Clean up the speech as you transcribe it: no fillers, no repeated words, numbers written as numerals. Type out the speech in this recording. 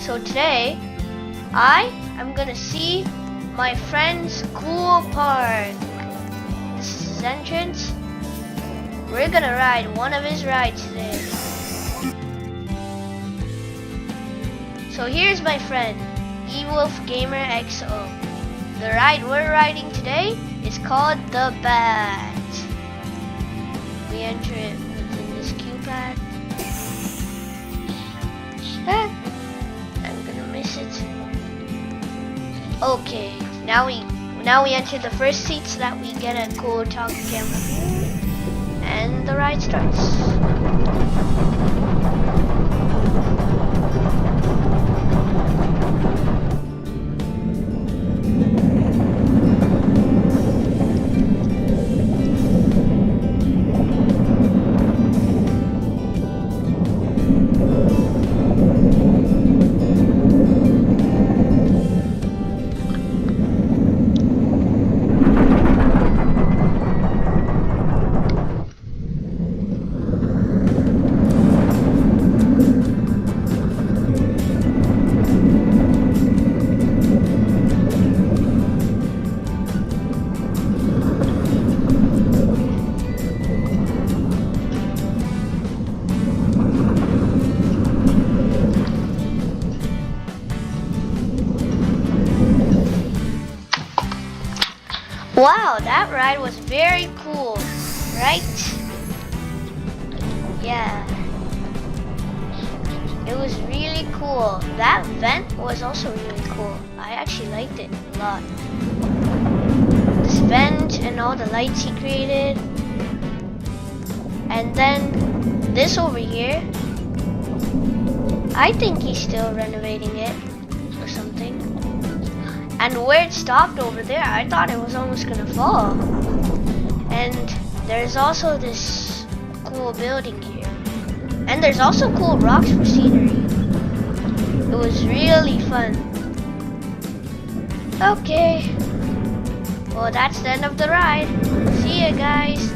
So today, I am gonna see my friend's cool park. This is his entrance. We're gonna ride one of his rides today. So here's my friend, eWolf Gamer XO. The ride we're riding today is called the Bat. We enter it within this queue pad. I'm gonna miss it. Okay, now we enter the first seat so that we get a cool toggle camera view, and the ride starts. Wow, that ride was very cool, right? Yeah. It was really cool. That vent was also really cool. I actually liked it a lot. This vent and all the lights he created. And then this over here. I think he's still renovating it or something. And where it stopped over there, I thought it was almost gonna fall. And there's also this cool building here. And there's also cool rocks for scenery. It was really fun. Okay. Well, that's the end of the ride. See ya, guys.